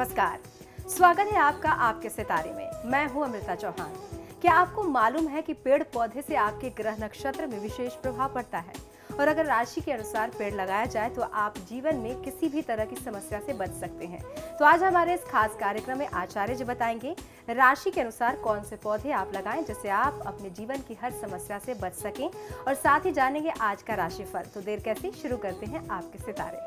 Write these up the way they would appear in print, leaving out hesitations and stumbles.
नमस्कार, स्वागत है आपका आपके सितारे में। मैं हूं अमृता चौहान। क्या आपको मालूम है कि पेड़ पौधे से आपके ग्रह नक्षत्र में विशेष प्रभाव पड़ता है और अगर राशि के अनुसार पेड़ लगाया जाए तो आप जीवन में किसी भी तरह की समस्या से बच सकते हैं। तो आज हमारे इस खास कार्यक्रम में आचार्य जी बताएंगे राशि के अनुसार कौन से पौधे आप लगाएं जिससे आप अपने जीवन की हर समस्या से बच सकें, और साथ ही जानेंगे आज का राशिफल। तो देर कैसी, शुरू करते हैं आपके सितारे।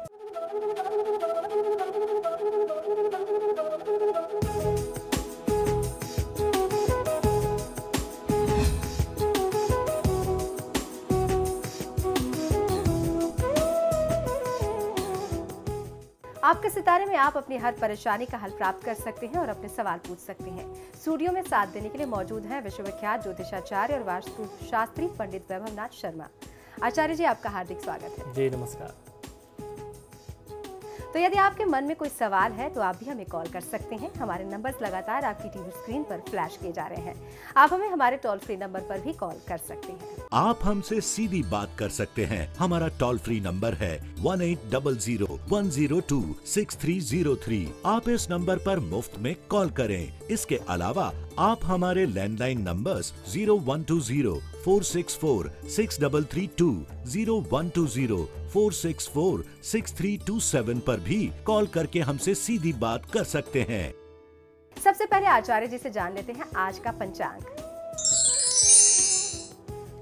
आपके सितारे में आप अपनी हर परेशानी का हल प्राप्त कर सकते हैं और अपने सवाल पूछ सकते हैं। स्टूडियो में साथ देने के लिए मौजूद हैं विश्वविख्यात ज्योतिषाचार्य और वास्तु शास्त्री पंडित वैभव नाथ शर्मा। आचार्य जी, आपका हार्दिक स्वागत है। जी नमस्कार। तो यदि आपके मन में कोई सवाल है तो आप भी हमें कॉल कर सकते हैं। हमारे नंबर्स लगातार आपकी टीवी स्क्रीन पर फ्लैश किए जा रहे हैं। आप हमें हमारे टोल फ्री नंबर पर भी कॉल कर सकते हैं। आप हमसे सीधी बात कर सकते हैं। हमारा टोल फ्री नंबर है 1800-102-6303। आप इस नंबर पर मुफ्त में कॉल करें। इसके अलावा आप हमारे लैंडलाइन नंबर्स 0120-464-6332, 0120-464-6327 पर भी कॉल करके हमसे सीधी बात कर सकते हैं। सबसे पहले आचार्य जी से जान लेते हैं आज का पंचांग।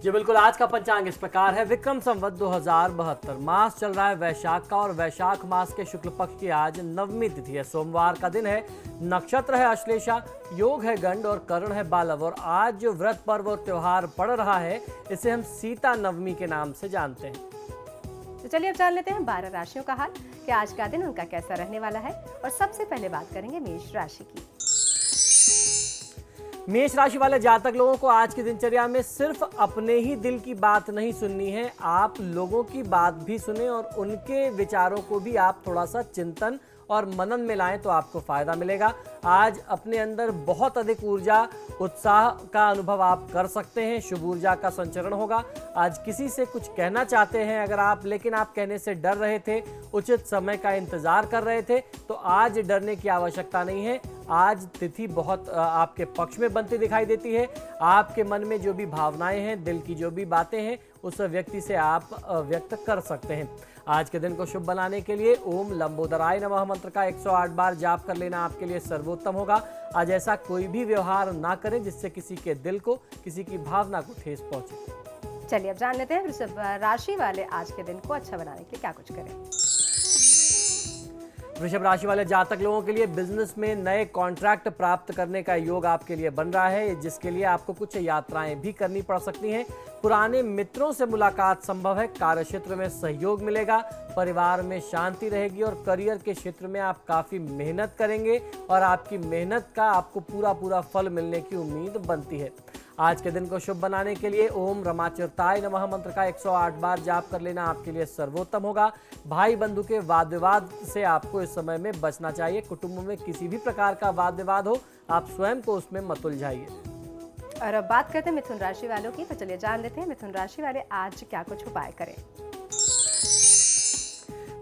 जी बिल्कुल, आज का पंचांग इस प्रकार है। विक्रम संवत 2072, मास चल रहा है वैशाख का और वैशाख मास के शुक्ल पक्ष की आज नवमी तिथि है। सोमवार का दिन है, नक्षत्र है अश्लेषा, योग है गंड और करण है बालव। और आज जो व्रत पर्व और त्योहार पड़ रहा है इसे हम सीता नवमी के नाम से जानते हैं। तो चलिए अब जान लेते हैं 12 राशियों का हाल कि आज का दिन उनका कैसा रहने वाला है। और सबसे पहले बात करेंगे मेष राशि की। मेष राशि वाले जातक लोगों को आज की दिनचर्या में सिर्फ अपने ही दिल की बात नहीं सुननी है, आप लोगों की बात भी सुने और उनके विचारों को भी आप थोड़ा सा चिंतन और मनन में लाएं तो आपको फायदा मिलेगा। आज अपने अंदर बहुत अधिक ऊर्जा उत्साह का अनुभव आप कर सकते हैं। शुभ ऊर्जा का संचरण होगा। आज किसी से कुछ कहना चाहते हैं अगर आप, लेकिन आप कहने से डर रहे थे, उचित समय का इंतजार कर रहे थे, तो आज डरने की आवश्यकता नहीं है। आज तिथि बहुत आपके पक्ष में बनती दिखाई देती है। आपके मन में जो भी भावनाएं हैं, दिल की जो भी बातें हैं, उस व्यक्ति से आप व्यक्त कर सकते हैं। आज के दिन को शुभ बनाने के लिए ओम लंबोदराय नमः मंत्र का 108 बार जाप कर लेना आपके लिए सर्वोत्तम होगा। आज ऐसा कोई भी व्यवहार ना करें जिससे किसी के दिल को, किसी की भावना को ठेस पहुंचे। चलिए अब जान लेते हैं वृषभ राशि वाले आज के दिन को अच्छा बनाने के लिए क्या कुछ करें। वृषभ राशि वाले जातक लोगों के लिए बिजनेस में नए कॉन्ट्रैक्ट प्राप्त करने का योग आपके लिए बन रहा है, जिसके लिए आपको कुछ यात्राएं भी करनी पड़ सकती हैं। पुराने मित्रों से मुलाकात संभव है। कार्य क्षेत्र में सहयोग मिलेगा। परिवार में शांति रहेगी और करियर के क्षेत्र में आप काफी मेहनत करेंगे और आपकी मेहनत का आपको पूरा फल मिलने की उम्मीद बनती है। आज के दिन को शुभ बनाने के लिए ओम रमाचिरताय नमः मंत्र का 108 बार जाप कर लेना आपके लिए सर्वोत्तम होगा। भाई बंधु के वाद विवाद से आपको इस समय में बचना चाहिए। कुटुंब में किसी भी प्रकार का वाद विवाद हो, आप स्वयं को उसमें मत उलझाइए। और अब बात करते हैं मिथुन राशि वालों की। तो चलिए जान लेते हैं मिथुन राशि वाले आज क्या कुछ उपाय करें।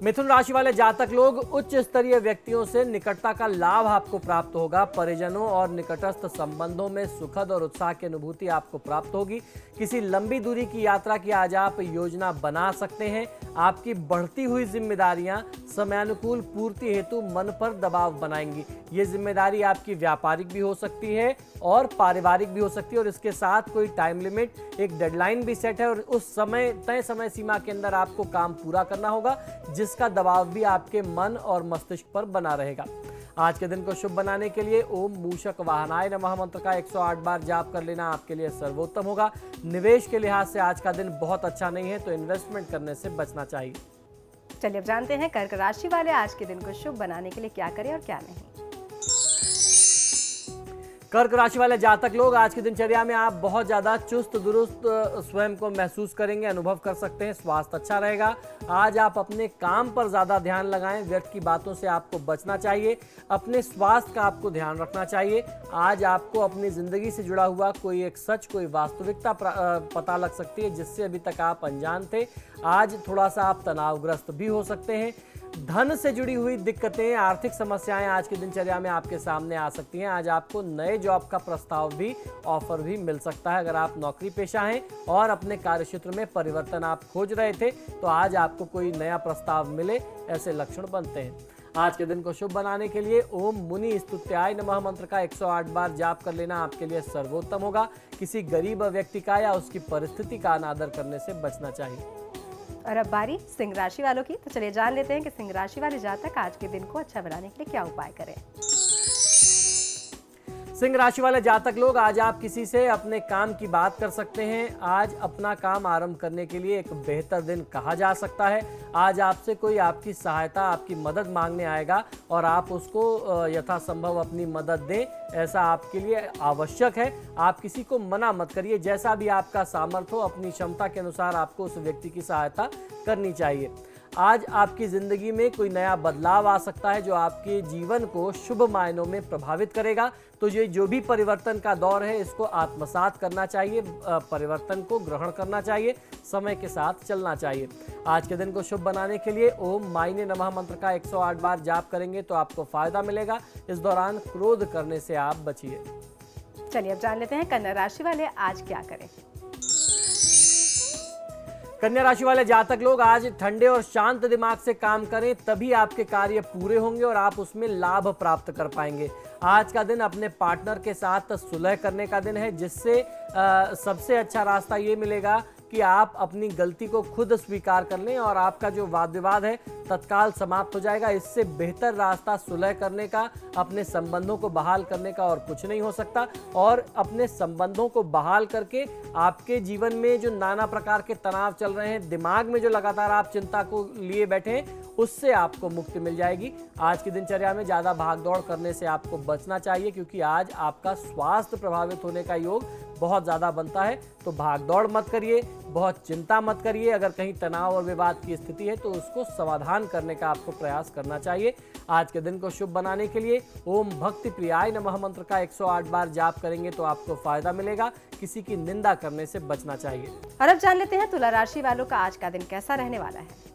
मिथुन राशि वाले जातक लोग उच्च स्तरीय व्यक्तियों से निकटता का लाभ आपको प्राप्त होगा। परिजनों और निकटस्थ संबंधों में सुखद और उत्साह की अनुभूति आपको प्राप्त होगी। किसी लंबी दूरी की यात्रा की आज आप योजना बना सकते हैं। आपकी बढ़ती हुई जिम्मेदारियां समयानुकूल पूर्ति हेतु मन पर दबाव बनाएंगी। ये जिम्मेदारी आपकी व्यापारिक भी हो सकती है और पारिवारिक भी हो सकती है, और इसके साथ कोई टाइम लिमिट, एक डेडलाइन भी सेट है और उस समय तय समय सीमा के अंदर आपको काम पूरा करना होगा, जिसका दबाव भी आपके मन और मस्तिष्क पर बना रहेगा। आज के दिन को शुभ बनाने के लिए ओम मूषक वाहनाय नमः मंत्र का 108 बार जाप कर लेना आपके लिए सर्वोत्तम होगा। निवेश के लिहाज से आज का दिन बहुत अच्छा नहीं है, तो इन्वेस्टमेंट करने से बचना चाहिए। चलिए अब जानते हैं कर्क राशि वाले आज के दिन को शुभ बनाने के लिए क्या करें और क्या नहीं। कर्क राशि वाले जातक लोग आज की दिनचर्या में आप बहुत ज्यादा चुस्त दुरुस्त स्वयं को महसूस करेंगे, अनुभव कर सकते हैं। स्वास्थ्य अच्छा रहेगा। आज आप अपने काम पर ज्यादा ध्यान लगाएं। व्यर्थ की बातों से आपको बचना चाहिए। अपने स्वास्थ्य का आपको ध्यान रखना चाहिए। आज आपको अपनी जिंदगी से जुड़ा हुआ कोई एक सच, कोई वास्तविकता पता लग सकती है जिससे अभी तक आप अनजान थे। आज थोड़ा सा आप तनावग्रस्त भी हो सकते हैं। धन से जुड़ी हुई दिक्कतें, आर्थिक समस्याएं आज की दिनचर्या में आपके सामने आ सकती हैं। आज आपको नए जॉब का प्रस्ताव भी, ऑफर भी मिल सकता है। अगर आप नौकरी पेशा हैं और अपने कार्यक्षेत्र में परिवर्तन आप खोज रहे थे तो आज आपको कोई नया प्रस्ताव मिले, ऐसे लक्षण बनते हैं। आज के दिन को शुभ बनाने के लिए ओम मुनि स्तुत्याय नमः मंत्र का 108 बार जाप कर लेना आपके लिए सर्वोत्तम होगा। किसी गरीब व्यक्ति का या उसकी परिस्थिति का अनादर करने से बचना चाहिए। और अब बारी सिंह राशि वालों की, तो चलिए जान लेते हैं कि सिंह राशि वाले जातक आज के दिन को अच्छा बनाने के लिए क्या उपाय करें। सिंह राशि वाले जातक लोग, आज आप किसी से अपने काम की बात कर सकते हैं। आज अपना काम आरंभ करने के लिए एक बेहतर दिन कहा जा सकता है। आज आपसे कोई आपकी सहायता, आपकी मदद मांगने आएगा और आप उसको यथासंभव अपनी मदद दें, ऐसा आपके लिए आवश्यक है। आप किसी को मना मत करिए, जैसा भी आपका सामर्थ्य हो अपनी क्षमता के अनुसार आपको उस व्यक्ति की सहायता करनी चाहिए। आज आपकी जिंदगी में कोई नया बदलाव आ सकता है जो आपके जीवन को शुभ मायनों में प्रभावित करेगा। तो ये जो भी परिवर्तन का दौर है इसको आत्मसात करना चाहिए, परिवर्तन को ग्रहण करना चाहिए, समय के साथ चलना चाहिए। आज के दिन को शुभ बनाने के लिए ओम माइने नमः मंत्र का 108 बार जाप करेंगे तो आपको फायदा मिलेगा। इस दौरान क्रोध करने से आप बचिए। चलिए अब जान लेते हैं कन्या राशि वाले आज क्या करें। कन्या राशि वाले जातक लोग, आज ठंडे और शांत दिमाग से काम करें, तभी आपके कार्य पूरे होंगे और आप उसमें लाभ प्राप्त कर पाएंगे। आज का दिन अपने पार्टनर के साथ सुलह करने का दिन है, जिससे सबसे अच्छा रास्ता ये मिलेगा कि आप अपनी गलती को खुद स्वीकार कर लें और आपका जो वाद विवाद है तत्काल समाप्त हो जाएगा। इससे बेहतर रास्ता सुलह करने का, अपने संबंधों को बहाल करने का और कुछ नहीं हो सकता। और अपने संबंधों को बहाल करके आपके जीवन में जो नाना प्रकार के तनाव चल रहे हैं, दिमाग में जो लगातार आप चिंता को लिए बैठे हैं, उससे आपको मुक्ति मिल जाएगी। आज की दिनचर्या में ज़्यादा भागदौड़ करने से आपको बचना चाहिए, क्योंकि आज आपका स्वास्थ्य प्रभावित होने का योग बहुत ज़्यादा बनता है। तो भागदौड़ मत करिए, बहुत चिंता मत करिए। अगर कहीं तनाव और विवाद की स्थिति है तो उसको समाधान करने का आपको प्रयास करना चाहिए। आज के दिन को शुभ बनाने के लिए ओम भक्ति प्रियाय नमः मंत्र का 108 बार जाप करेंगे तो आपको फायदा मिलेगा। किसी की निंदा करने से बचना चाहिए। और अब जान लेते हैं तुला राशि वालों का आज का दिन कैसा रहने वाला है।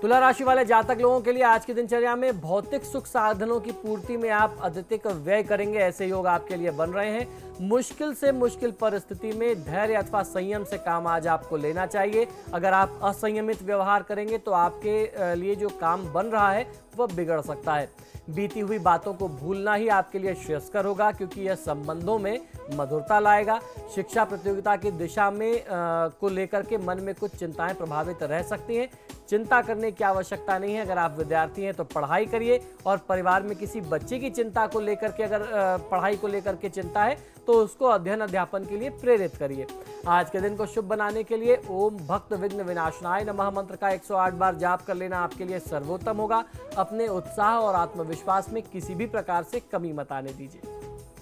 तुला राशि वाले जातक लोगों के लिए आज की दिनचर्या में भौतिक सुख साधनों की पूर्ति में आप अत्यधिक व्यय करेंगे, ऐसे योग आपके लिए बन रहे हैं। मुश्किल से मुश्किल परिस्थिति में धैर्य अथवा संयम से काम आज आपको लेना चाहिए। अगर आप असंयमित व्यवहार करेंगे तो आपके लिए जो काम बन रहा है वह बिगड़ सकता है। बीती हुई बातों को भूलना ही आपके लिए श्रेयस्कर होगा, क्योंकि यह संबंधों में मधुरता लाएगा। शिक्षा प्रतियोगिता की दिशा में को लेकर के मन में कुछ चिंताएं प्रभावित रह सकती हैं। चिंता करने की आवश्यकता नहीं है। अगर आप विद्यार्थी हैं तो पढ़ाई करिए, और परिवार में किसी बच्चे की चिंता को लेकर के, अगर पढ़ाई को लेकर के चिंता है तो उसको अध्ययन अध्यापन के लिए प्रेरित करिए। आज के दिन को शुभ बनाने के लिए ओम भक्त विघ्न विनाशनाय नमः मंत्र का 108 बार जाप कर लेना आपके लिए सर्वोत्तम होगा। अपने उत्साह और आत्मविश्वास में किसी भी प्रकार से कमी मत आने दीजिए।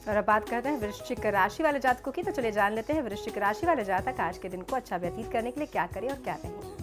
और अब बात करते हैं वृश्चिक राशि वाले जातकों की, तो चलिए जान लेते हैं वृश्चिक राशि वाले जातक आज के दिन को अच्छा व्यतीत करने के लिए क्या करें और क्या नहीं।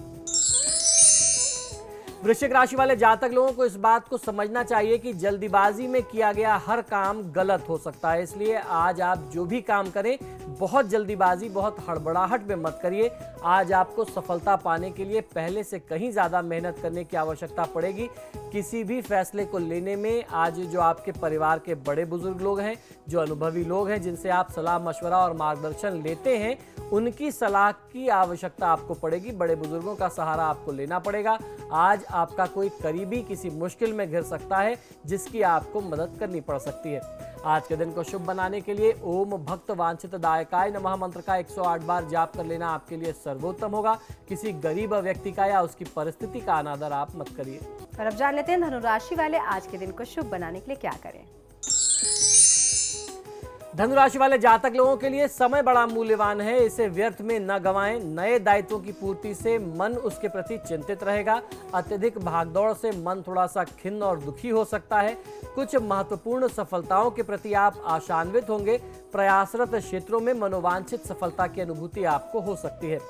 वृश्चिक राशि वाले जातक लोगों को इस बात को समझना चाहिए कि जल्दीबाजी में किया गया हर काम गलत हो सकता है। इसलिए आज आप जो भी काम करें, बहुत जल्दीबाजी, बहुत हड़बड़ाहट में मत करिए। आज आपको सफलता पाने के लिए पहले से कहीं ज़्यादा मेहनत करने की आवश्यकता पड़ेगी। किसी भी फैसले को लेने में आज जो आपके परिवार के बड़े बुजुर्ग लोग हैं, जो अनुभवी लोग हैं, जिनसे आप सलाह मशवरा और मार्गदर्शन लेते हैं, उनकी सलाह की आवश्यकता आपको पड़ेगी। बड़े बुजुर्गों का सहारा आपको लेना पड़ेगा। आज आपका कोई करीबी किसी मुश्किल में घिर सकता है, जिसकी आपको मदद करनी पड़ सकती है। आज के दिन को शुभ बनाने के लिए ओम भक्त वांछित दायकाय नमः मंत्र का 108 बार जाप कर लेना आपके लिए सर्वोत्तम होगा। किसी गरीब व्यक्ति का या उसकी परिस्थिति का अनादर आप मत करिए। और अब जान लेते हैं धनु राशि वाले आज के दिन को शुभ बनाने के लिए क्या करें। धनु राशि वाले जातक लोगों के लिए समय बड़ा मूल्यवान है, इसे व्यर्थ में न गंवाएं। नए दायित्वों की पूर्ति से मन उसके प्रति चिंतित रहेगा। अत्यधिक भागदौड़ से मन थोड़ा सा खिन्न और दुखी हो सकता है। कुछ महत्वपूर्ण सफलताओं के प्रति आप आशान्वित होंगे। प्रयासरत क्षेत्रों में मनोवांछित सफलता की अनुभूति आपको हो सकती है।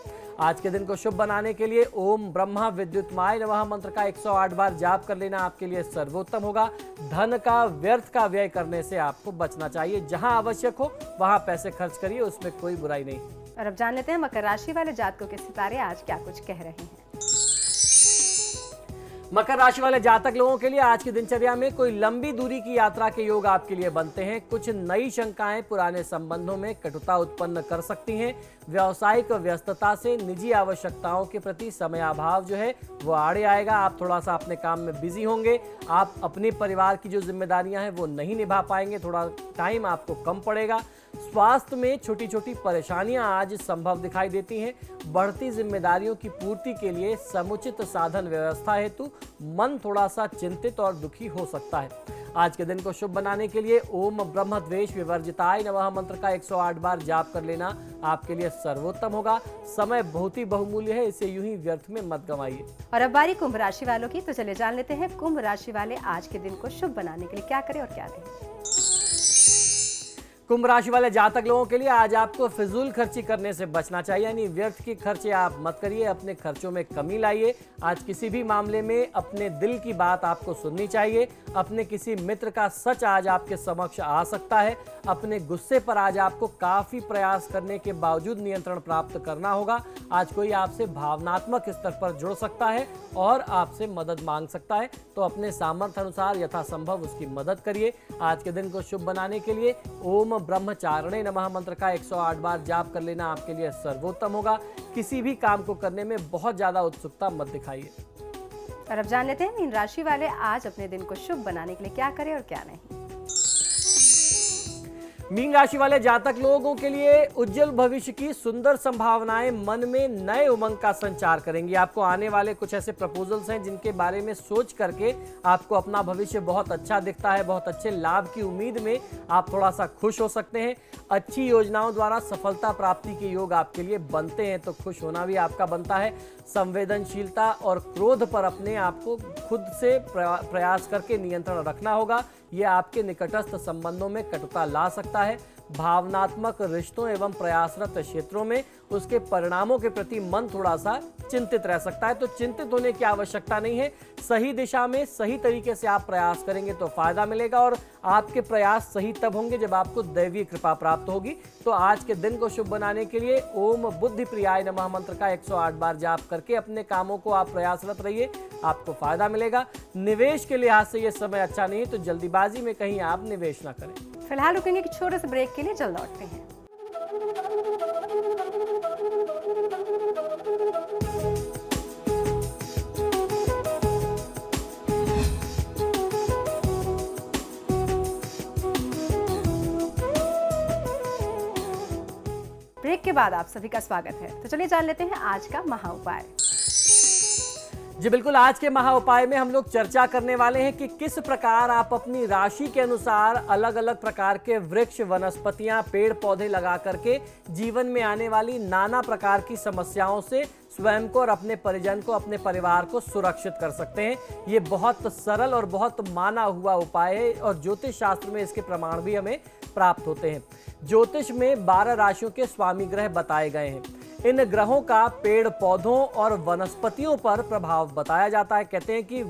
आज के दिन को शुभ बनाने के लिए ओम ब्रह्मा विद्युतमाय नमः मंत्र का 108 बार जाप कर लेना आपके लिए सर्वोत्तम होगा। धन का व्यर्थ का व्यय करने से आपको बचना चाहिए। जहां आवश्यक हो वहां पैसे खर्च करिए, उसमें कोई बुराई नहीं। और अब जान लेते हैं मकर राशि वाले जातकों के सितारे आज क्या कुछ कह रहे हैं। मकर राशि वाले जातक लोगों के लिए आज की दिनचर्या में कोई लंबी दूरी की यात्रा के योग आपके लिए बनते हैं। कुछ नई शंकाएं पुराने संबंधों में कटुता उत्पन्न कर सकती हैं। व्यावसायिक व्यस्तता से निजी आवश्यकताओं के प्रति समय अभाव जो है वो आड़े आएगा। आप थोड़ा सा अपने काम में बिजी होंगे। आप अपने परिवार की जो जिम्मेदारियां हैं वो नहीं निभा पाएंगे। थोड़ा टाइम आपको कम पड़ेगा। स्वास्थ्य में छोटी छोटी परेशानियां आज संभव दिखाई देती हैं। बढ़ती जिम्मेदारियों की पूर्ति के लिए समुचित साधन व्यवस्था हेतु मन थोड़ा सा चिंतित और दुखी हो सकता है। आज के दिन को शुभ बनाने के लिए ओम ब्रह्म द्वेष विवर्जिताय नमः मंत्र का 108 बार जाप कर लेना आपके लिए सर्वोत्तम होगा। समय बहुत ही बहुमूल्य है, इसे यूं ही व्यर्थ में मत गंवाइए। और अब बारी कुंभ राशि वालों की, तो चले जान लेते हैं कुंभ राशि वाले आज के दिन को शुभ बनाने के लिए क्या करें और क्या नहीं। कुंभ राशि वाले जातक लोगों के लिए आज आपको फिजूल खर्ची करने से बचना चाहिए, यानी व्यर्थ की खर्चे आप मत करिए। अपने खर्चों में कमी लाइए। आज किसी भी मामले में अपने दिल की बात आपको सुननी चाहिए। अपने किसी मित्र का सच आज आपके समक्ष आ सकता है। अपने गुस्से पर आज आपको काफी प्रयास करने के बावजूद नियंत्रण प्राप्त करना होगा। आज कोई आपसे भावनात्मक स्तर पर जुड़ सकता है और आपसे मदद मांग सकता है, तो अपने सामर्थ्य अनुसार यथासंभव उसकी मदद करिए। आज के दिन को शुभ बनाने के लिए ओम ब्रह्मचारिणे नमः मंत्र का 108 बार जाप कर लेना आपके लिए सर्वोत्तम होगा। किसी भी काम को करने में बहुत ज्यादा उत्सुकता मत दिखाइए। और अब जान लेते हैं मीन राशि वाले आज अपने दिन को शुभ बनाने के लिए क्या करें और क्या नहीं। मीन राशि वाले जातक लोगों के लिए उज्जवल भविष्य की सुंदर संभावनाएं मन में नए उमंग का संचार करेंगी। आपको आने वाले कुछ ऐसे प्रपोजल्स हैं जिनके बारे में सोच करके आपको अपना भविष्य बहुत अच्छा दिखता है। बहुत अच्छे लाभ की उम्मीद में आप थोड़ा सा खुश हो सकते हैं। अच्छी योजनाओं द्वारा सफलता प्राप्ति के योग आपके लिए बनते हैं, तो खुश होना भी आपका बनता है। संवेदनशीलता और क्रोध पर अपने आप को खुद से प्रयास करके नियंत्रण रखना होगा। यह आपके निकटस्थ संबंधों में कटुता ला सकता है। भावनात्मक रिश्तों एवं प्रयासरत क्षेत्रों में उसके परिणामों के प्रति मन थोड़ा सा चिंतित रह सकता है, तो चिंतित होने की आवश्यकता नहीं है। सही दिशा में सही तरीके से आप प्रयास करेंगे तो फायदा मिलेगा, और आपके प्रयास सही तब होंगे जब आपको दैवीय कृपा प्राप्त होगी। तो आज के दिन को शुभ बनाने के लिए ओम बुद्धि प्रियाय नमः मंत्र का 108 बार जाप करके अपने कामों को आप प्रयासरत रहिए, आपको फायदा मिलेगा। निवेश के लिहाज से यह समय अच्छा नहीं है, तो जल्दीबाजी में कहीं आप निवेश ना करें। फिलहाल रुकेंगे कि छोटे से ब्रेक के लिए, जल्द लौटते हैं। ब्रेक के बाद आप सभी का स्वागत है। तो चलिए जान लेते हैं आज का महा उपाय। जी बिल्कुल, आज के महा उपाय में हम लोग चर्चा करने वाले हैं कि किस प्रकार आप अपनी राशि के अनुसार अलग अलग प्रकार के वृक्ष, वनस्पतियां, पेड़ पौधे लगा करके जीवन में आने वाली नाना प्रकार की समस्याओं से स्वयं को और अपने परिजन को, अपने परिवार को सुरक्षित कर सकते हैं। ये बहुत सरल और बहुत माना हुआ उपाय है, और ज्योतिष शास्त्र में इसके प्रमाण भी हमें प्राप्त होते हैं। ज्योतिष में 12 राशियों के स्वामी ग्रह बताए गए हैं। इन ग्रहों का पेड़ पौधों और वनस्पतियों पर प्रभाव बताया जाता है। कहते हैं कि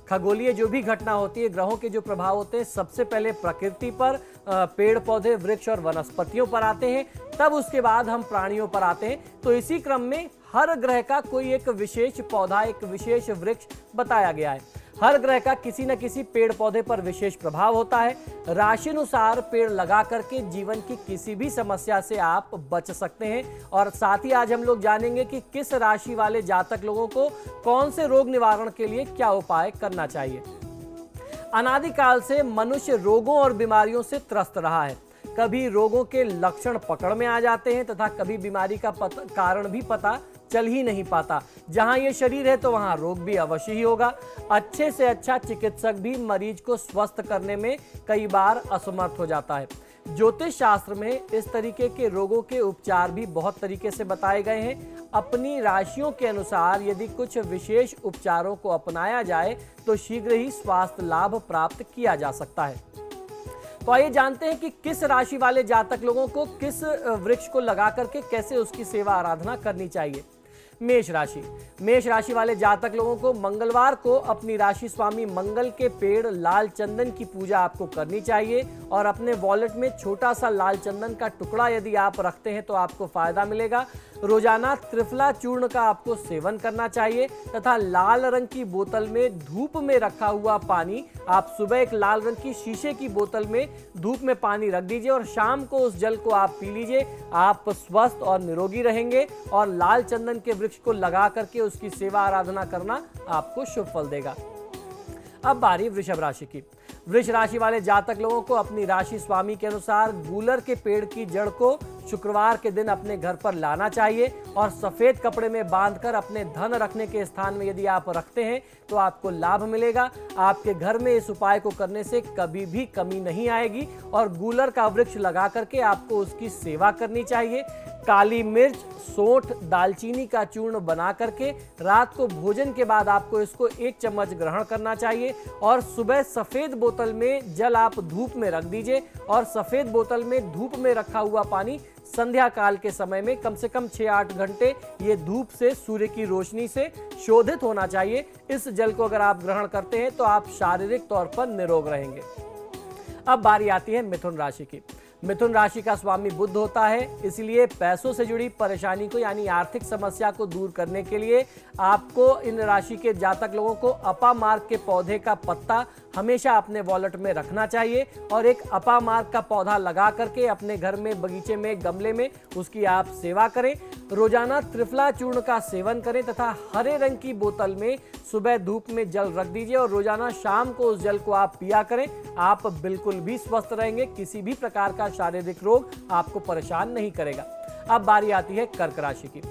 खगोलीय जो भी घटना होती है, ग्रहों के जो प्रभाव होते हैं, सबसे पहले प्रकृति पर, पेड़ पौधे, वृक्ष और वनस्पतियों पर आते हैं, तब उसके बाद हम प्राणियों पर आते हैं। तो इसी क्रम में हर ग्रह का कोई एक विशेष पौधा, एक विशेष वृक्ष बताया गया है। हर ग्रह का किसी न किसी पेड़ पौधे पर विशेष प्रभाव होता है। राशि अनुसार पेड़ लगा करके जीवन की किसी भी समस्या से आप बच सकते हैं। और साथ ही आज हम लोग जानेंगे कि किस राशि वाले जातक लोगों को कौन से रोग निवारण के लिए क्या उपाय करना चाहिए। अनादिकाल से मनुष्य रोगों और बीमारियों से त्रस्त रहा है। कभी रोगों के लक्षण पकड़ में आ जाते हैं तथा कभी बीमारी का कारण भी पता चल ही नहीं पाता। जहां ये शरीर है तो वहां रोग भी अवश्य ही होगा। अच्छे से अच्छा चिकित्सक भी मरीज को स्वस्थ करने में कई बार असमर्थ हो जाता है। ज्योतिष शास्त्र में इस तरीके के रोगों के उपचार भी बहुत तरीके से बताए गए हैं। अपनी राशियों के अनुसार यदि कुछ विशेष उपचारों को अपनाया जाए तो शीघ्र ही स्वास्थ्य लाभ प्राप्त किया जा सकता है। तो आइए जानते हैं कि किस राशि वाले जातक लोगों को किस वृक्ष को लगा करके कैसे उसकी सेवा आराधना करनी चाहिए। मेष राशि। मेष राशि वाले जातक लोगों को मंगलवार को अपनी राशि स्वामी मंगल के पेड़ लाल चंदन की पूजा आपको करनी चाहिए और अपने वॉलेट में छोटा सा लाल चंदन का टुकड़ा यदि आप रखते हैं तो आपको फायदा मिलेगा। रोजाना त्रिफला चूर्ण का आपको सेवन करना चाहिए तथा लाल रंग की बोतल में धूप में रखा हुआ पानी आप सुबह एक लाल रंग की शीशे की बोतल में धूप में पानी रख दीजिए और शाम को उस जल को आप पी लीजिए। आप स्वस्थ और निरोगी रहेंगे और लाल चंदन के वृक्ष को लगा करके उसकी सेवा आराधना करना आपको शुभ फल देगा। अब बारी वृषभ राशि की। वृष राशि वाले जातक लोगों को अपनी राशि स्वामी के अनुसार गूलर के पेड़ की जड़ को शुक्रवार के दिन अपने घर पर लाना चाहिए और सफेद कपड़े में बांधकर अपने धन रखने के स्थान में यदि आप रखते हैं तो आपको लाभ मिलेगा। आपके घर में इस उपाय को करने से कभी भी कमी नहीं आएगी और गूलर का वृक्ष लगा करके आपको उसकी सेवा करनी चाहिए। काली मिर्च, सौंठ, दालचीनी का चूर्ण बना करके रात को भोजन के बाद आपको इसको 1 चम्मच ग्रहण करना चाहिए और सुबह सफेद बोतल में जल आप धूप में रख दीजिए और सफेद बोतल में धूप में रखा हुआ पानी संध्या काल के समय में कम से कम 6-8 घंटे ये धूप से सूर्य की रोशनी से शोधित होना चाहिए। इस जल को अगर आप ग्रहण करते हैं तो आप शारीरिक तौर पर निरोग रहेंगे। अब बारी आती है मिथुन राशि की। मिथुन राशि का स्वामी बुध होता है, इसलिए पैसों से जुड़ी परेशानी को यानी आर्थिक समस्या को दूर करने के लिए आपको इन राशि के जातक लोगों को अपामार्क के पौधे का पत्ता हमेशा अपने वॉलेट में रखना चाहिए और एक अपामार्क का पौधा लगा करके अपने घर में, बगीचे में, गमले में उसकी आप सेवा करें। रोजाना त्रिफला चूर्ण का सेवन करें तथा हरे रंग की बोतल में सुबह धूप में जल रख दीजिए और रोजाना शाम को उस जल को आप पिया करें। आप बिल्कुल भी स्वस्थ रहेंगे, किसी भी प्रकार का शारीरिक रोग आपको परेशान नहीं करेगा। अब बारी आती है कर्क राशि की।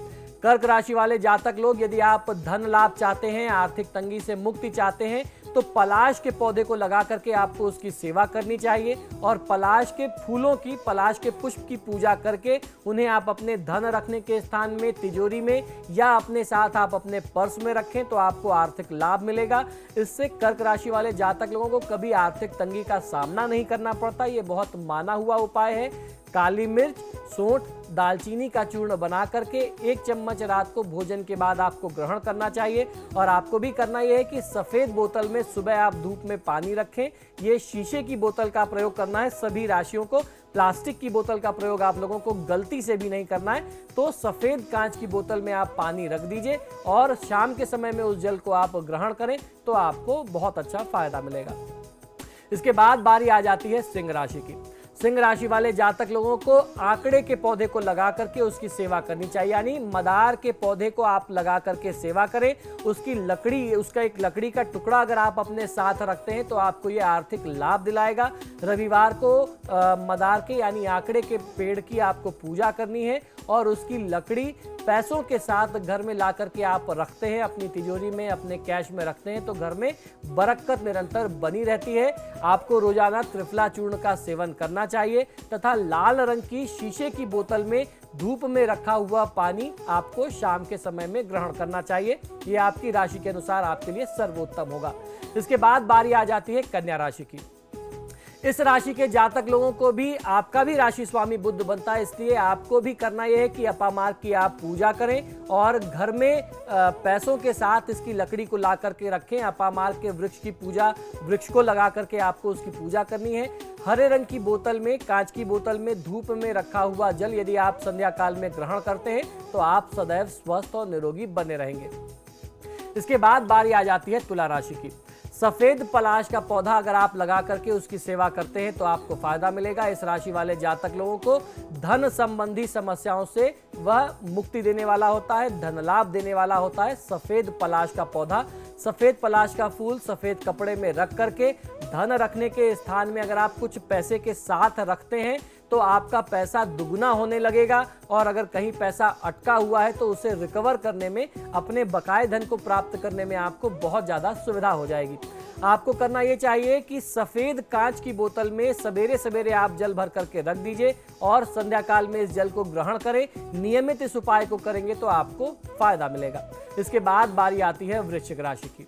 कर्क राशि वाले जातक लोग यदि आप धन लाभ चाहते हैं, आर्थिक तंगी से मुक्ति चाहते हैं तो पलाश के पौधे को लगा करके आपको उसकी सेवा करनी चाहिए और पलाश के फूलों की, पलाश के पुष्प की पूजा करके उन्हें आप अपने धन रखने के स्थान में, तिजोरी में या अपने साथ आप अपने पर्स में रखें तो आपको आर्थिक लाभ मिलेगा। इससे कर्क राशि वाले जातक लोगों को कभी आर्थिक तंगी का सामना नहीं करना पड़ता। ये बहुत माना हुआ उपाय है। काली मिर्च, सौंठ, दालचीनी का चूर्ण बना करके 1 चम्मच रात को भोजन के बाद आपको ग्रहण करना चाहिए और आपको भी करना यह है कि सफेद बोतल में सुबह आप धूप में पानी रखें। ये शीशे की बोतल का प्रयोग करना है सभी राशियों को, प्लास्टिक की बोतल का प्रयोग आप लोगों को गलती से भी नहीं करना है। तो सफेद कांच की बोतल में आप पानी रख दीजिए और शाम के समय में उस जल को आप ग्रहण करें तो आपको बहुत अच्छा फायदा मिलेगा। इसके बाद बारी आ जाती है सिंह राशि की। सिंह राशि वाले जातक लोगों को आंकड़े के पौधे को लगा करके उसकी सेवा करनी चाहिए, यानी मदार के पौधे को आप लगा करके सेवा करें। उसकी लकड़ी, उसका एक लकड़ी का टुकड़ा अगर आप अपने साथ रखते हैं तो आपको ये आर्थिक लाभ दिलाएगा। रविवार को मदार के यानी आंकड़े के पेड़ की आपको पूजा करनी है और उसकी लकड़ी पैसों के साथ घर में ला करके आप रखते हैं, अपनी तिजोरी में, अपने कैश में रखते हैं तो घर में बरकत निरंतर बनी रहती है। आपको रोजाना त्रिफला चूर्ण का सेवन करना चाहिए तथा लाल रंग की शीशे की बोतल में धूप में रखा हुआ पानी आपको शाम के समय में ग्रहण करना चाहिए। यह आपकी राशि के अनुसार आपके लिए सर्वोत्तम होगा। इसके बाद बारी आ जाती है कन्या राशि की। इस राशि के जातक लोगों को भी, आपका भी राशि स्वामी बुध बनता है, इसलिए आपको भी करना यह है कि अपामार्क की आप पूजा करें और घर में पैसों के साथ इसकी लकड़ी को ला करके रखें। अपामार्क के वृक्ष की पूजा, वृक्ष को लगा करके आपको उसकी पूजा करनी है। हरे रंग की बोतल में, कांच की बोतल में धूप में रखा हुआ जल यदि आप संध्या काल में ग्रहण करते हैं तो आप सदैव स्वस्थ और निरोगी बने रहेंगे। इसके बाद बारी आ जाती है तुला राशि की। सफेद पलाश का पौधा अगर आप लगा करके उसकी सेवा करते हैं तो आपको फायदा मिलेगा। इस राशि वाले जातक लोगों को धन संबंधी समस्याओं से वह मुक्ति देने वाला होता है, धन लाभ देने वाला होता है। सफेद पलाश का पौधा, सफेद पलाश का फूल सफेद कपड़े में रख करके धन रखने के स्थान में अगर आप कुछ पैसे के साथ रखते हैं तो आपका पैसा दुगना होने लगेगा और अगर कहीं पैसा अटका हुआ है तो उसे रिकवर करने में, अपने बकाए धन को प्राप्त करने में आपको बहुत ज्यादा सुविधा हो जाएगी। आपको करना यह चाहिए कि सफेद कांच की बोतल में सवेरे सवेरे आप जल भर करके रख दीजिए और संध्या काल में इस जल को ग्रहण करें। नियमित इस उपाय को करेंगे तो आपको फायदा मिलेगा। इसके बाद बारी आती है वृश्चिक राशि की।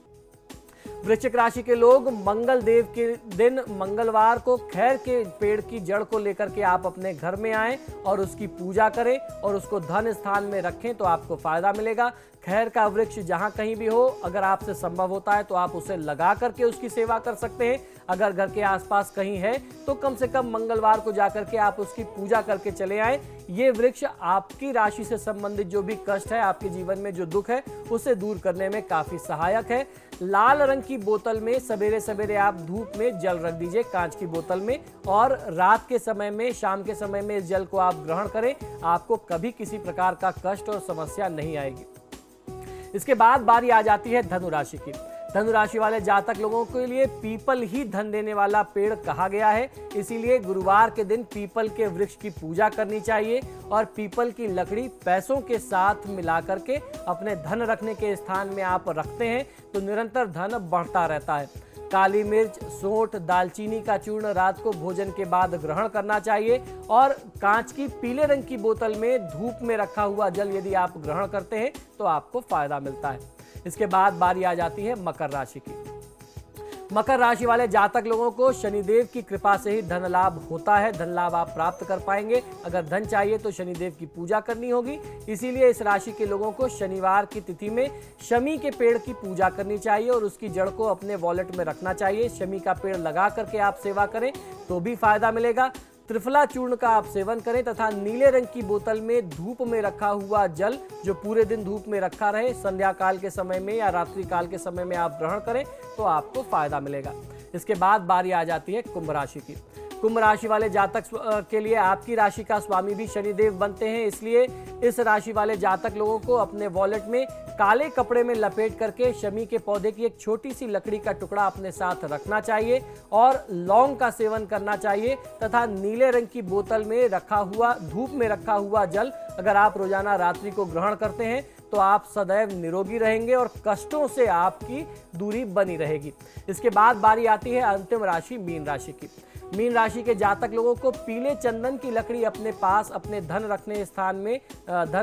वृश्चिक राशि के लोग मंगल देव के दिन मंगलवार को खैर के पेड़ की जड़ को लेकर के आप अपने घर में आएं और उसकी पूजा करें और उसको धन स्थान में रखें तो आपको फायदा मिलेगा। खैर का वृक्ष जहां कहीं भी हो, अगर आपसे संभव होता है तो आप उसे लगा करके उसकी सेवा कर सकते हैं। अगर घर के आसपास कहीं है तो कम से कम मंगलवार को जाकर के आप उसकी पूजा करके चले आएं। ये वृक्ष आपकी राशि से संबंधित जो भी कष्ट है, आपके जीवन में जो दुख है, उसे दूर करने में काफी सहायक है। लाल रंग की बोतल में सवेरे सवेरे आप धूप में जल रख दीजिए, कांच की बोतल में, और रात के समय में, शाम के समय में इस जल को आप ग्रहण करें। आपको कभी किसी प्रकार का कष्ट और समस्या नहीं आएगी। इसके बाद बारी आ जाती है धनु राशि की। धनु राशि वाले जातक लोगों के लिए पीपल ही धन देने वाला पेड़ कहा गया है, इसीलिए गुरुवार के दिन पीपल के वृक्ष की पूजा करनी चाहिए और पीपल की लकड़ी पैसों के साथ मिला करके अपने धन रखने के स्थान में आप रखते हैं तो निरंतर धन बढ़ता रहता है। काली मिर्च, सोंठ, दालचीनी का चूर्ण रात को भोजन के बाद ग्रहण करना चाहिए और कांच की पीले रंग की बोतल में धूप में रखा हुआ जल यदि आप ग्रहण करते हैं तो आपको फायदा मिलता है। इसके बाद बारी आ जाती है मकर राशि की। मकर राशि वाले जातक लोगों को शनिदेव की कृपा से ही धन लाभ होता है, धन लाभ आप प्राप्त कर पाएंगे। अगर धन चाहिए तो शनिदेव की पूजा करनी होगी, इसीलिए इस राशि के लोगों को शनिवार की तिथि में शमी के पेड़ की पूजा करनी चाहिए और उसकी जड़ को अपने वॉलेट में रखना चाहिए। शमी का पेड़ लगा करके आप सेवा करें तो भी फायदा मिलेगा। त्रिफला चूर्ण का आप सेवन करें तथा नीले रंग की बोतल में धूप में रखा हुआ जल जो पूरे दिन धूप में रखा रहे, संध्या काल के समय में या रात्रि काल के समय में आप ग्रहण करें तो आपको फायदा मिलेगा। इसके बाद बारी आ जाती है कुंभ राशि की। कुंभ राशि वाले जातक के लिए आपकी राशि का स्वामी भी शनिदेव बनते हैं, इसलिए इस राशि वाले जातक लोगों को अपने वॉलेट में काले कपड़े में लपेट करके शमी के पौधे की एक छोटी सी लकड़ी का टुकड़ा अपने साथ रखना चाहिए और लौंग का सेवन करना चाहिए तथा नीले रंग की बोतल में रखा हुआ, धूप में रखा हुआ जल अगर आप रोजाना रात्रि को ग्रहण करते हैं तो आप सदैव निरोगी रहेंगे और कष्टों से आपकी दूरी बनी रहेगी। इसके बाद बारी आती है अंतिम राशि मीन राशि की। मीन राशि के जातक लोगों को पीले चंदन की लकड़ी अपने पास अपने धन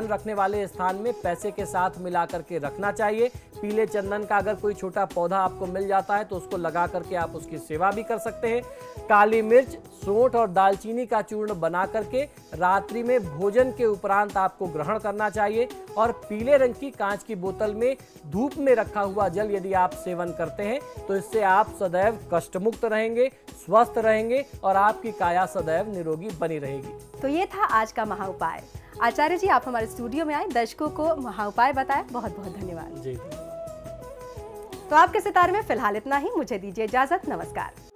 रखने वाले स्थान में पैसे के साथ मिला करके रखना चाहिए। पीले चंदन का अगर कोई छोटा पौधा आपको मिल जाता है तो उसको लगा करके आप उसकी सेवा भी कर सकते हैं। काली मिर्च, सोंठ और दालचीनी का चूर्ण बना करके रात्रि में भोजन के उपरांत आपको ग्रहण करना चाहिए और पीले रंग की कांच की बोतल में धूप में रखा हुआ जल यदि आप सेवन करते हैं तो इससे आप सदैव कष्ट मुक्त रहेंगे, स्वस्थ रहेंगे और आपकी काया सदैव निरोगी बनी रहेगी। तो ये था आज का महा उपाय। आचार्य जी, आप हमारे स्टूडियो में आए, दर्शकों को महा उपाय बताया, बहुत बहुत धन्यवाद। जी। तो आपके सितारे में फिलहाल इतना ही, मुझे दीजिए इजाजत, नमस्कार।